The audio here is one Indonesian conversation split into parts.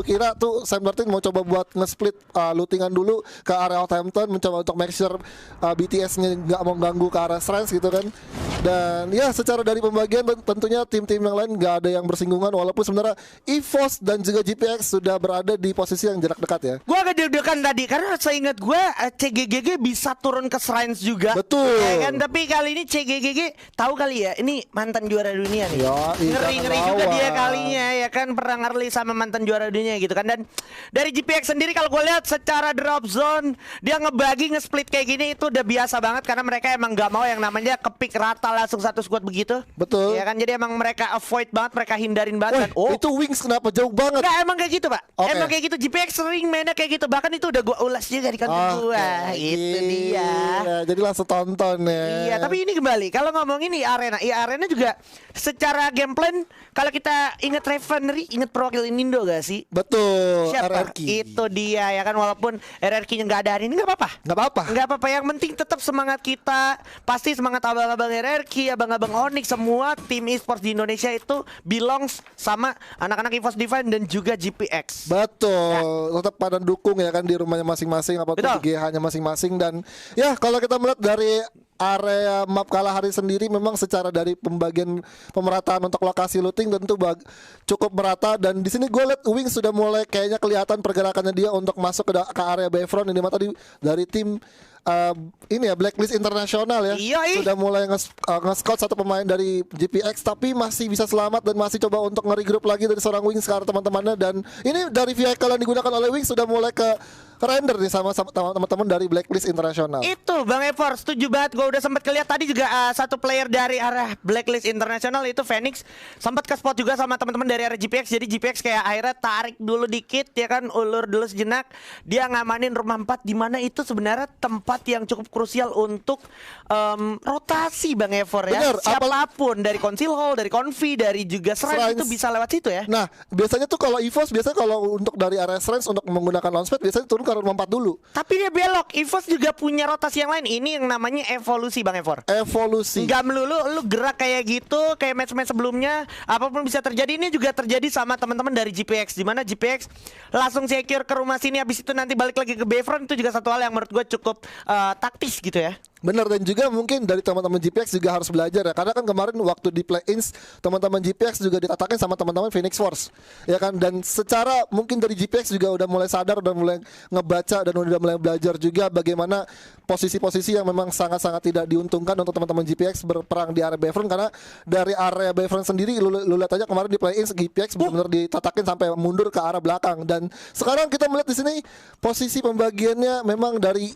kira tuh Sam Martin mau coba buat nge-split lootingan dulu ke area Southampton, mencoba untuk make sure BTS-nya nggak mau ganggu ke arah Strands gitu kan. Dan ya secara dari pembagian tentunya tim-tim yang lain nggak ada yang bersinggungan, walaupun sebenarnya EVOS dan juga GPX sudah berada di posisi yang jarak dekat ya. Gue agak deg-degan tadi karena saya ingat gue CGGG bisa turun ke Shrines juga. Betul. Ya kan, tapi kali ini CGGG tahu kali ya, ini mantan juara dunia nih. Ngeri-ngeri juga dia kalinya ya kan, pernah ngerli sama mantan juara dunia gitu kan. Dan dari GPX sendiri kalau gue lihat secara drop zone dia ngebagi nge-split kayak gini itu udah biasa banget, karena mereka emang nggak mau yang namanya kepick rata langsung satu squad begitu. Betul. Ya kan, jadi emang mereka avoid banget, mereka hindarin banget. Oh, itu Wings kenapa jauh banget? Enggak, emang kayak gitu, Pak. Okay. Emang kayak gitu. GPX sering mainnya kayak gitu. Bahkan itu udah gue ulas juga di konten gue. Itu dia. Jadi langsung tonton ya. Iya, tapi ini kembali kalau ngomongin Arena juga secara game plan, kalau kita inget Refinery, inget Prokil Indo gak sih? Betul. Siapa? RRQ. Itu dia ya kan, walaupun RRQ-nya nggak ada hari ini nggak apa-apa. Nggak apa-apa. Yang penting tetap semangat kita. Pasti semangat abang-abang RRQ, abang-abang Onyx, semua tim e-sports di Indonesia itu belongs sama anak-anak EVOS Divine dan juga GPX. Betul. Tetap pada dukung ya kan di rumahnya masing-masing, apapun di GH-nya masing-masing. Dan ya kalau kita melihat dari area map Kalahari sendiri, memang secara dari pembagian pemerataan untuk lokasi looting tentu cukup merata. Dan di sini gue lihat Wings sudah mulai kayaknya kelihatan pergerakannya dia untuk masuk ke area Bayfront. Ini tadi dari tim ini ya Blacklist Internasional ya. Sudah mulai nge-scout satu pemain dari GPX, tapi masih bisa selamat dan masih coba untuk nge-regroup lagi dari seorang Wings sekarang teman-temannya. Dan ini dari vehicle yang digunakan oleh Wings sudah mulai ke render nih sama teman-teman dari Blacklist Internasional. Itu Bang Efor, setuju banget. Gue udah sempat lihat tadi juga satu player dari arah Blacklist Internasional itu Phoenix sempat ke spot juga sama teman-teman dari arah GPX. Jadi GPX kayak akhirnya tarik dulu dikit ya kan, ulur dulu sejenak. Dia ngamanin rumah 4, di mana itu sebenarnya tempat yang cukup krusial untuk rotasi Bang Efor ya. Bener, siapapun dari Council Hall, dari Confi, dari juga Shrines itu bisa lewat situ ya. Nah, biasanya tuh kalau EVOS biasanya kalau untuk dari area Shrines untuk menggunakan launchpad biasanya turun ke rumah 4 dulu. Tapi dia belok. EVOS juga punya rotasi yang lain. Ini yang namanya evolusi Bang Efor. Evolusi. Enggak melulu lu gerak kayak gitu, kayak match-match sebelumnya, apapun bisa terjadi. Ini juga terjadi sama teman-teman dari GPX, di mana GPX langsung secure ke rumah sini, habis itu nanti balik lagi ke Bayfront. Itu juga satu hal yang menurut gue cukup taktis gitu ya. Benar, dan juga mungkin dari teman-teman GPX juga harus belajar ya, karena kan kemarin waktu di play-ins teman-teman GPX juga ditatakin sama teman-teman Phoenix Force ya kan, dan secara mungkin dari GPX juga udah mulai sadar, udah mulai ngebaca dan udah mulai belajar juga bagaimana posisi-posisi yang memang sangat-sangat tidak diuntungkan untuk teman-teman GPX berperang di area Bayfront. Karena dari area Bayfront sendiri lu lihat aja kemarin di play-ins GPX benar-benar ditatakin sampai mundur ke arah belakang. Dan sekarang kita melihat di sini posisi pembagiannya memang dari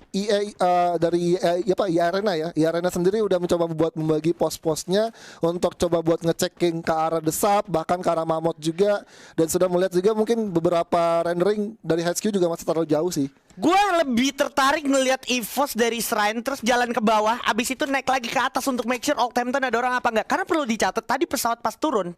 Arena ya. Arena sendiri udah mencoba buat membagi pos-posnya untuk coba buat ngeceking ke arah Desap, bahkan ke arah Mammoth juga. Dan sudah melihat juga mungkin beberapa rendering dari HQ juga masih terlalu jauh sih. Gue lebih tertarik ngelihat EVOS dari Shrine terus jalan ke bawah, abis itu naik lagi ke atas untuk make sure Southampton ada orang apa enggak. Karena perlu dicatat tadi pesawat pas turun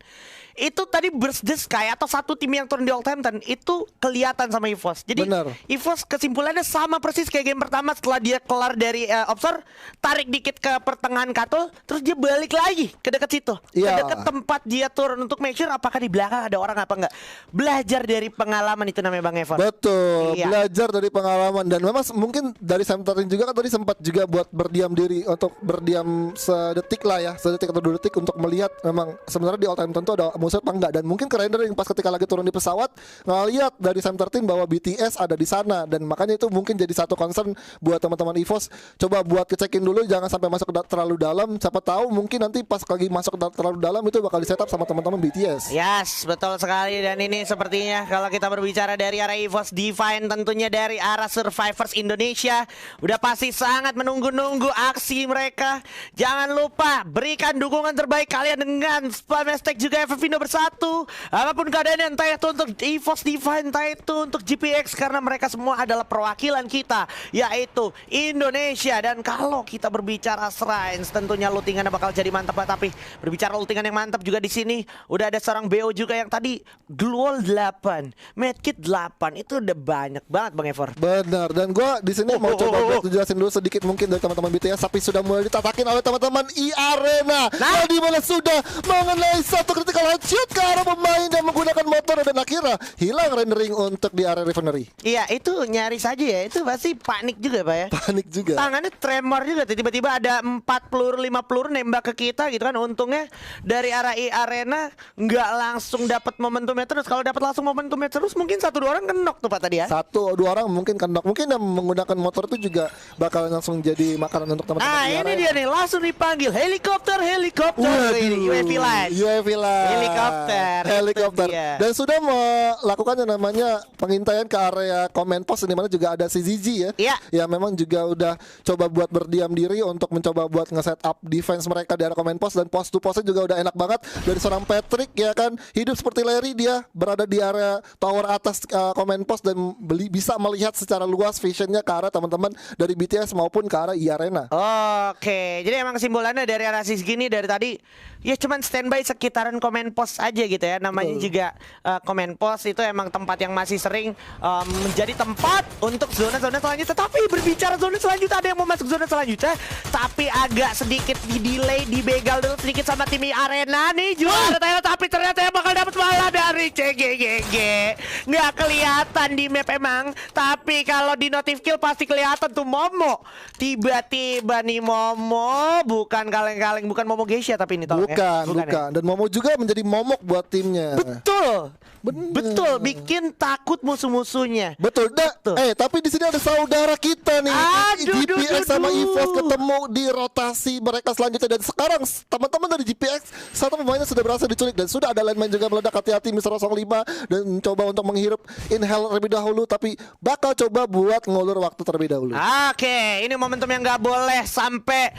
itu tadi burst the sky atau satu tim yang turun di Southampton itu kelihatan sama EVOS. Jadi EVOS kesimpulannya sama persis kayak game pertama, setelah dia kelar dari observer, tarik dikit ke pertengahan Katul, terus dia balik lagi ke dekat situ, ke dekat tempat dia turun untuk make sure apakah di belakang ada orang apa enggak. Belajar dari pengalaman itu namanya Bang Evan. Betul, belajar dari pengalaman. Dan memang mungkin dari Sam Martin juga kan tadi sempat juga buat berdiam diri, untuk berdiam sedetik lah ya, sedetik atau 2 detik untuk melihat memang sebenarnya di Southampton itu ada musuh apa enggak. Dan mungkin kerendering pas ketika lagi turun di pesawat ngelihat dari Sam Martin bahwa BTS ada di sana, dan makanya itu mungkin jadi satu concern buat teman-teman EVOS. Coba buat kecekin dulu, jangan sampai masuk terlalu dalam. Siapa tahu mungkin nanti pas lagi masuk terlalu dalam itu bakal di setup sama teman-teman BTS. Yes, betul sekali. Dan ini sepertinya kalau kita berbicara dari arah EVOS Divine, tentunya dari arah Survivors Indonesia udah pasti sangat menunggu-nunggu aksi mereka. Jangan lupa berikan dukungan terbaik kalian dengan spam hashtag juga FFindo bersatu. Apapun keadaannya, entah itu untuk EVOS Divine, entah itu untuk GPX, karena mereka semua adalah perwakilan kita, yaitu Indonesia. Dan kalau kalau kita berbicara Shrines, tentunya lootingannya bakal jadi mantap, tapi berbicara lootingan yang mantap juga di sini udah ada seorang BO juga yang tadi Glowal 8, Medkit 8, itu udah banyak banget Bang Efor. Benar, dan gue di sini mau coba buat jelasin dulu sedikit mungkin dari teman-teman BTS, tapi sudah mulai ditatakin oleh teman-teman Arena, yang dimana sudah mengenai satu critical headshot ke arah pemain yang menggunakan motor dan akhirnya hilang rendering untuk di area Refinery. Iya, itu nyaris aja ya, itu pasti panik juga Pak ya. Panik juga. Tangannya tremor juga, tiba-tiba ada 4 peluru 5 peluru nembak ke kita gitu kan. Untungnya dari arah Arena nggak langsung dapat momentumnya terus. Kalau dapat langsung momentumnya terus mungkin 1-2 orang kenok tuh Pak tadi ya. 1-2 orang mungkin kenok. Mungkin yang menggunakan motor itu juga bakal langsung jadi makanan untuk teman-teman. Nah ini dia nih, langsung dipanggil helikopter. Ini UAV Light. Helikopter. Dan sudah melakukan yang namanya pengintaian ke area command post, di mana juga ada si Zizi ya. Iya. Ya memang juga udah coba buat berdiam diri untuk mencoba buat nge-set up defense mereka di area command post, dan post to postnya juga udah enak banget dari seorang Patrick ya kan. Hidup seperti Larry, dia berada di area tower atas command post dan bisa melihat secara luas visionnya ke arah teman-teman dari BTS maupun ke arah Arena. Oke, jadi emang kesimpulannya dari arah gini dari tadi ya cuman standby sekitaran command post aja gitu ya. Namanya juga command post itu emang tempat yang masih sering menjadi tempat untuk zona-zona selanjutnya. Tapi berbicara zona selanjutnya, ada yang mau masuk zona selanjutnya tapi agak sedikit di delay, dibegal dulu sedikit sama tim Arena nih juara Thailand, tapi ternyata yang bakal dapat malah dari CGGG. Nggak kelihatan di map emang, tapi kalau di notif kill pasti kelihatan tuh Momo. Tiba-tiba nih Momo bukan kaleng-kaleng, bukan Momo Geisha tapi ini tolong bukan. ya. Dan Momo juga menjadi momok buat timnya. Betul, bikin takut musuh-musuhnya. Betul. Tapi di sini ada saudara kita nih. GPX sama EVOS ketemu di rotasi mereka selanjutnya, dan sekarang teman-teman dari GPX satu pemainnya sudah berhasil diculik dan sudah ada lineman juga meledak. Hati-hati Mr. 05 dan mencoba untuk menghirup inhale terlebih dahulu, tapi bakal coba buat ngulur waktu terlebih dahulu. Oke, ini momentum yang nggak boleh sampai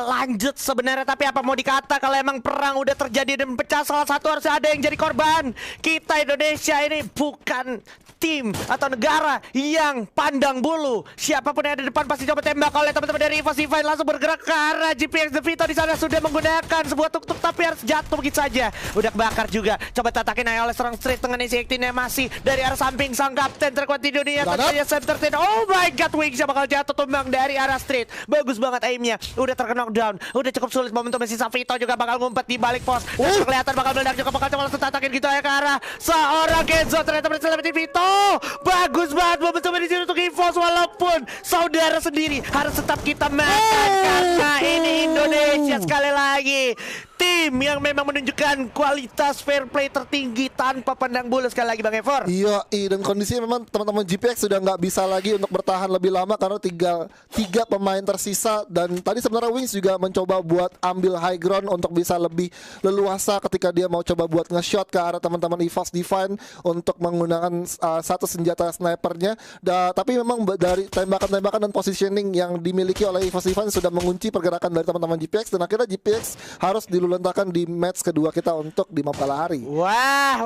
lanjut sebenarnya, tapi apa mau dikata kalau emang perang udah terjadi dan pecah, salah satu harus ada yang jadi korban. Kita Indonesia ini bukan tim atau negara yang pandang bulu. Siapapun yang ada di depan pasti coba tembak oleh teman-teman dari EVOS Divine. Langsung bergerak ke arah GPX Devito. Di sana sudah menggunakan sebuah tuk-tuk tapi harus jatuh begitu saja. Udah kebakar juga. Coba tatakin aja oleh seorang Street dengan isi actingnya masih dari arah samping sang kapten terkuat di dunia. Tentunya Center 10. Oh my god, Wingsnya bakal jatuh tumbang dari arah Street. Bagus banget aimnya. Udah terkena down. Udah cukup sulit momentum sisa Vito juga bakal ngumpet di balik pos. Kelihatan bakal meledak juga, bakal coba langsung tatakin gitu aja ke arah seorang Kenzo. Ternyata berhasil Vito. Bagus banget momentum di sini untuk EVOS, walaupun saudara sendiri harus tetap kita makan karena ini Indonesia sekali lagi. Tim yang memang menunjukkan kualitas fair play tertinggi tanpa pandang bulu sekali lagi Bang Efor. Iya, dan kondisinya memang teman-teman GPX sudah nggak bisa lagi untuk bertahan lebih lama karena tiga pemain tersisa, dan tadi sebenarnya Wings juga mencoba buat ambil high ground untuk bisa lebih leluasa ketika dia mau coba buat nge-shot ke arah teman-teman EVOS Divine untuk menggunakan satu senjata snipernya. Tapi memang dari tembakan-tembakan dan positioning yang dimiliki oleh EVOS Divine sudah mengunci pergerakan dari teman-teman GPX, dan akhirnya GPX harus diluluntakan di match kedua kita untuk di map Kalahari. Wah,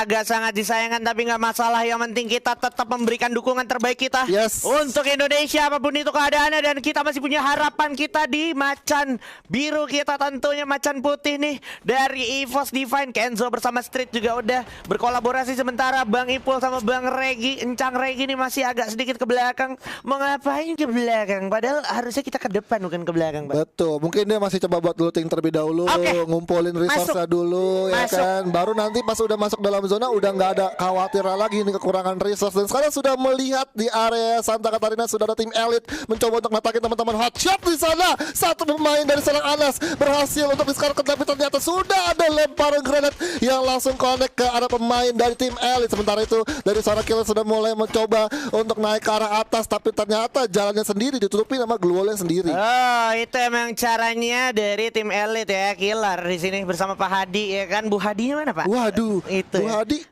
agak sangat disayangkan tapi nggak masalah. Yang penting kita tetap memberikan dukungan terbaik kita untuk Indonesia apapun itu keadaannya, dan kita masih punya harapan kita di macan biru kita, tentunya macan putih nih dari EVOS Divine. Kenzo bersama Street juga udah berkolaborasi, sementara Bang Ipul sama Bang Regi, Encang Regi ini masih agak sedikit ke belakang. Mau ngapain ke belakang? Padahal harusnya kita ke depan bukan ke belakang, Bang. Betul, mungkin dia masih coba buat looting terlebih dahulu. Ngumpulin resource-nya dulu ya kan. Baru nanti pas udah masuk dalam zona udah nggak ada khawatir lagi nih kekurangan resource. Dan sekarang sudah melihat di area Santa Catarina sudah ada tim elit mencoba untuk ngatakin teman-teman hotshot di sana. Satu pemain dari Selang Anas berhasil untuk diskarkan, tapi ternyata sudah ada lemparan granat yang langsung connect ke arah pemain dari tim elit. Sementara itu dari seorang killer sudah mulai mencoba untuk naik ke arah atas, tapi ternyata jalannya sendiri ditutupi sama Glowal sendiri. Oh, itu emang caranya dari tim elit ya. Killer di sini bersama Pak Hadi ya kan. Bu Hadinya mana Pak? Waduh, itu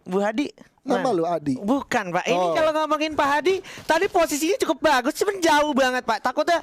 Bu Hadi nama lu Adi? Bukan Pak, ini kalau ngomongin Pak Hadi tadi posisinya cukup bagus, cuman jauh banget Pak. Takutnya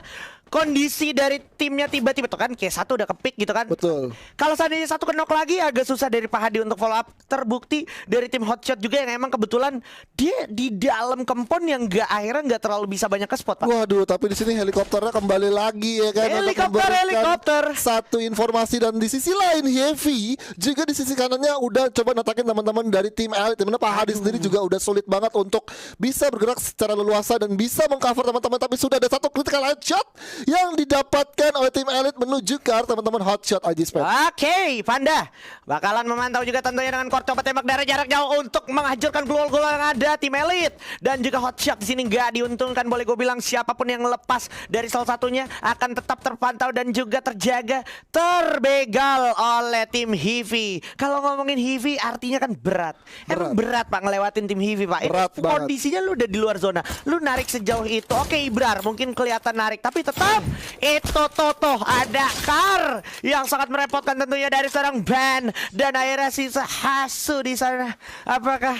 kondisi dari timnya tiba-tiba tuh kan kayak satu udah kepick gitu kan. Betul. Kalau seandainya satu kenok lagi agak susah dari Pak Hadi untuk follow up. Terbukti dari tim Hotshot juga yang emang kebetulan dia di dalam kempon yang akhirnya nggak terlalu bisa banyak ke spot, Pak. Waduh, tapi di sini helikopternya kembali lagi ya kan, untuk Helikopter. memberikan satu informasi. Dan di sisi lain Heavy juga di sisi kanannya udah coba natakin teman-teman dari tim Elite. Dimana Pak Hadi sendiri juga udah sulit banget untuk bisa bergerak secara leluasa dan bisa mengcover teman-teman. Tapi sudah ada satu critical headshot yang didapatkan oleh tim Elite menuju ke arah teman-teman Hotshot Aji Spen. Oke, Panda bakalan memantau juga tentunya dengan core coba tembak dari jarak jauh untuk menghancurkan gol-gol yang ada tim Elite. Dan juga Hotshot di sini nggak diuntungkan, boleh gue bilang siapapun yang lepas dari salah satunya akan tetap terpantau dan juga terjaga, terbegal oleh tim Heavy. Kalau ngomongin Heavy artinya kan berat. Emang berat Pak ngelewatin tim Heavy, Pak. Berat banget. Kondisinya lu udah di luar zona, lu narik sejauh itu. Oke, Ibrar mungkin kelihatan narik, tapi tetap itu Toto ada Kar yang sangat merepotkan tentunya dari seorang Ban. Dan akhirnya sisa Hasu di sana. Apakah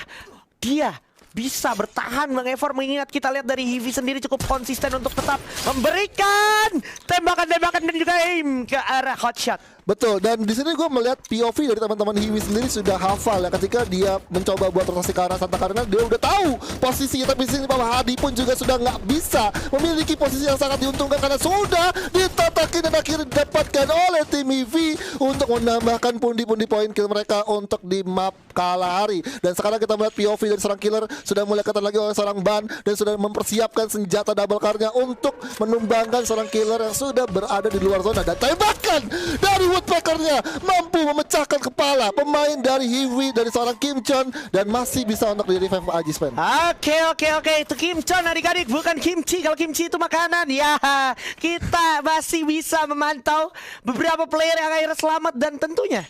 dia bisa bertahan mengefor, mengingat kita lihat dari Heavy sendiri cukup konsisten untuk tetap memberikan tembakan-tembakan dan juga aim ke arah Hotshot. Betul, dan di sini gue melihat POV dari teman-teman Heavy sendiri sudah hafal ya, ketika dia mencoba buat rotasi ke arah Santa Karina, dia udah tahu posisinya. Tapi di sini Pak Hadi pun juga sudah nggak bisa memiliki posisi yang sangat diuntungkan karena sudah ditatakin dan akhirnya didapatkan oleh tim Heavy untuk menambahkan pundi-pundi poin kill mereka untuk di map Kalahari. Dan sekarang kita melihat POV dari seorang killer sudah mulai ketat lagi oleh seorang Ban dan sudah mempersiapkan senjata double car-nya untuk menumbangkan seorang killer yang sudah berada di luar zona. Dan tembakan dari Woodpecker-nya mampu memecahkan kepala pemain dari Heavy, dari seorang Kim Chon, dan masih bisa untuk di revive Aji Spen. Oke, itu Kim Chon adik-adik, bukan kimchi. Kalau kimchi itu makanan ya. Kita masih bisa memantau beberapa player yang akhirnya selamat dan tentunya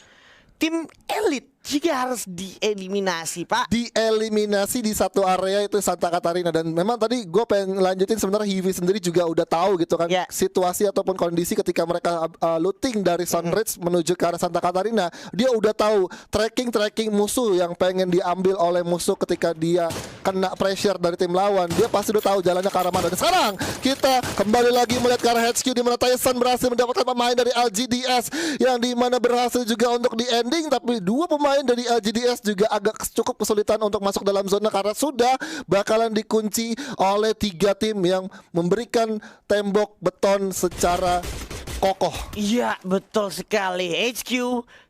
tim Elite juga harus dieliminasi, Pak. Dieliminasi di satu area itu Santa Catarina. Dan memang tadi gue pengen lanjutin, sebenarnya Heavy sendiri juga udah tahu gitu kan situasi ataupun kondisi ketika mereka looting dari Sunridge menuju ke arah Santa Catarina. Dia udah tahu tracking musuh yang pengen diambil oleh musuh ketika dia kena pressure dari tim lawan. Dia pasti udah tahu jalannya ke arah mana. Dan sekarang kita kembali lagi melihat ke arah HQ di mana Tyson berhasil mendapatkan pemain dari LGDS yang dimana berhasil juga untuk di ending. Tapi dua pemain dari LGDS juga agak cukup kesulitan untuk masuk dalam zona karena sudah bakalan dikunci oleh 3 tim yang memberikan tembok beton secara kokoh. Iya, betul sekali. HQ,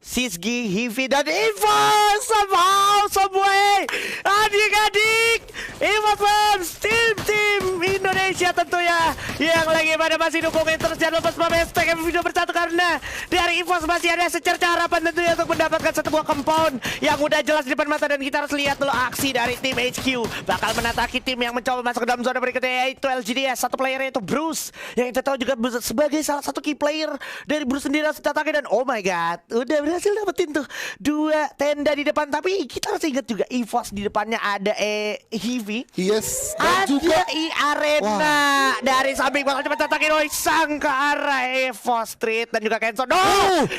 Sisgi, Heavy, dan Evo somehow, someway. Adik-adik, Evo fans, tim Indonesia tentunya yang lagi pada masih dukungin terus. Jangan lupa semua hashtag video bersatu karena dari Evo masih ada secerca harapan tentunya untuk mendapatkan satu buah compound yang udah jelas di depan mata. Dan kita harus lihat dulu aksi dari tim HQ bakal menataki tim yang mencoba masuk ke dalam zona berikutnya, yaitu LGDS. Satu playernya itu Bruce yang kita tahu juga sebagai salah satu key player dari Bruce sendiri harus ditataki. Dan oh my god, udah berhasil dapetin tuh 2 tenda di depan. Tapi kita harus ingat juga EVOS di depannya ada Heavy. Yes, dan ada juga Arena dari samping bakal cepat tatakin sang ke arah Evo Street dan juga Kenzo.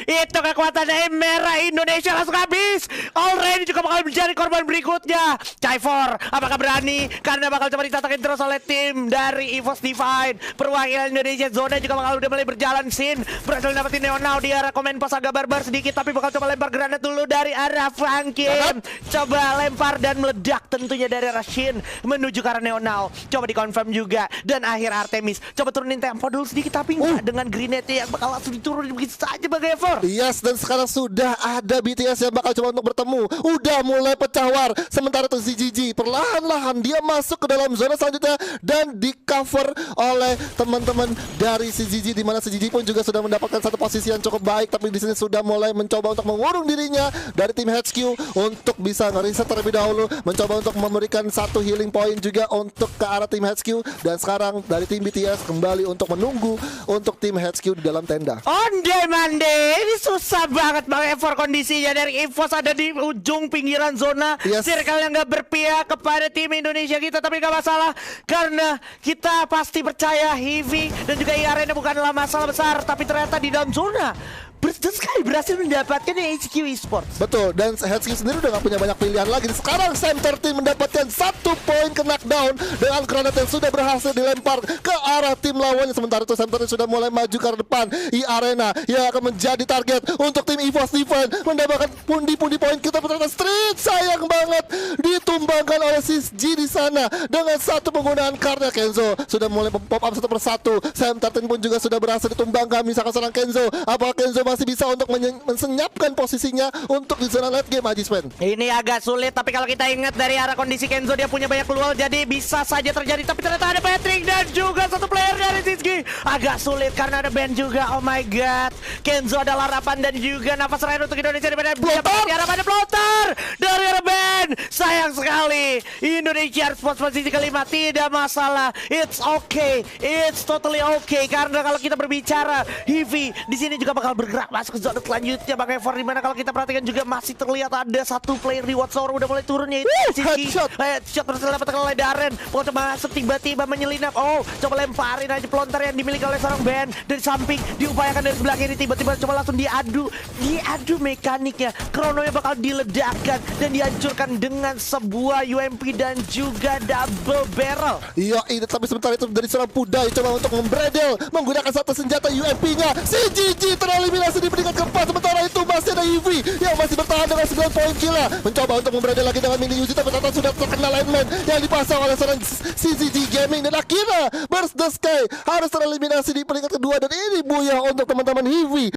Itu kekuatan merah Indonesia langsung habis. Already juga bakal menjadi korban berikutnya. Chaifor apakah berani? Karena bakal coba ditatakin terus oleh tim dari EVOS Divine. Perwakilan Indonesia zona juga bakal udah mulai berjalan. Sin berhasil dapetin Neonau di arah komen pos agak barbar sedikit, tapi bakal coba lempar granat dulu dari arah Frankim. Coba lempar dan meledak tentunya dari arah Shin menuju ke arah Neonau. Coba dikonfirm juga. Dan akhir Artemis coba turunin tempo dulu sedikit, tapi nggak dengan grenade yang bakal langsung diturunin begitu saja Bang Efor. Yes, dan sekarang sudah ada BTS yang bakal coba untuk bertemu. Udah mulai pecah war. Sementara itu CGG perlahan-lahan dia masuk ke dalam zona selanjutnya dan di cover oleh teman-teman dari CGG, di mana CGG pun juga sudah mendapatkan satu posisi yang cukup baik. Tapi di sini sudah mulai mencoba untuk mengurung dirinya dari tim HQ untuk bisa ngeriset terlebih dahulu, mencoba untuk memberikan satu healing point juga untuk ke arah tim HQ. Dan sekarang dari tim BTS kembali untuk menunggu untuk tim HQ di dalam tenda. Onde mande, ini susah banget Bang Efor kondisinya. Dari EVOS ada di ujung pinggiran zona. Circle yang gak berpihak kepada tim Indonesia kita. Tapi gak masalah, karena kita pasti percaya Heavy dan juga Arena bukanlah masalah besar. Tapi ternyata di dalam zona Burst the Sky berhasil mendapatkan HQ Esports. Betul, dan HQ sendiri udah gak punya banyak pilihan lagi. Sekarang Sam 13 mendapatkan 1 poin ke knockdown dengan granat yang sudah berhasil dilempar ke arah tim lawannya. Sementara itu Sam 13 sudah mulai maju ke arah depan. Arena yang akan menjadi target untuk tim EVOS Defense mendapatkan pundi-pundi poin. Kita bertanya Street, sayang banget ditumbangkan oleh SisG di sana dengan satu penggunaan karena Kenzo sudah mulai pop up satu persatu. Sam 13 pun juga sudah berhasil ditumbangkan. Misalkan seorang Kenzo, apakah Kenzo masih bisa untuk mensenyapkan posisinya untuk di zona late game, Aji Sven? Ini agak sulit, tapi kalau kita ingat dari arah kondisi Kenzo, dia punya banyak peluang, jadi bisa saja terjadi. Tapi ternyata ada Patrick dan juga satu player dari SisG. Agak sulit karena ada Ben juga. Oh my god, Kenzo adalah harapan dan juga nafas terakhir untuk Indonesia daripada harapannya floater dari arah Ben. Sayang sekali, Indonesia Sports posisi kelima, tidak masalah. It's okay, it's totally okay, karena kalau kita berbicara Hivi di sini juga bakal bergerak masuk ke zona selanjutnya. Bang Efor, di mana kalau kita perhatikan juga masih terlihat ada satu player di Watsour udah mulai turun, yaitu headshot berhasil dapatkan oleh Darren. Mau coba masuk, tiba-tiba menyelinap. Oh, coba lemparin aja pelontar yang dimiliki oleh seorang Ben dari samping, diupayakan dari sebelah kiri, tiba-tiba coba langsung diadu mekaniknya. Krononya bakal diledakkan dan dihancurkan dengan sebuah UMP dan juga double barrel. Iya, tapi sementara itu dari seorang Pudai coba untuk membredel menggunakan satu senjata UMP-nya. Si GG tereliminasi di peringkat keempat. Sementara itu masih ada Eevee yang masih bertahan dengan 9 poin gila. Mencoba untuk membredel lagi dengan mini Uzi, tapi ternyata sudah terkena lineman yang dipasang oleh seorang CZG Gaming. Dan akhirnya Burst the Sky harus tereliminasi di peringkat kedua. Dan ini buyah untuk teman-teman Eevee